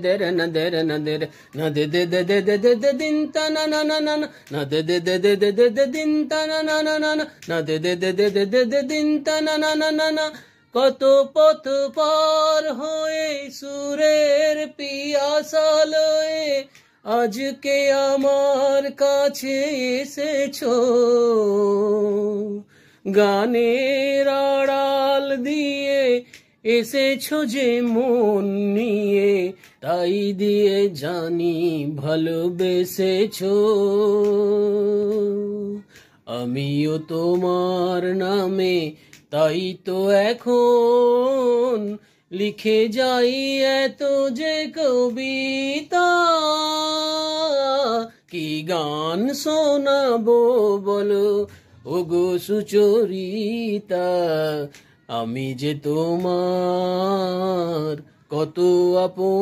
dere na dere na dere na de de de de de de de din ta na na na na na de de de de de de de din ta na na na na na de de de de de de de din ta na na na na na কত পথ পার হয়ে সুরের পিয়াসা লয়ে আজকে আমার কাছে এসেছো গানের আড়াল দিয়ে এসেছো যে মন নিয়ে তাই দিয়ে জানি ভালোবেসেছো আমিও তোমার নামে তাই তো এখন লিখে যাই এত যে কবিতা কি গান শোনাবো বলো ওগো সুচরিতা আমি যে তোমার কত আপন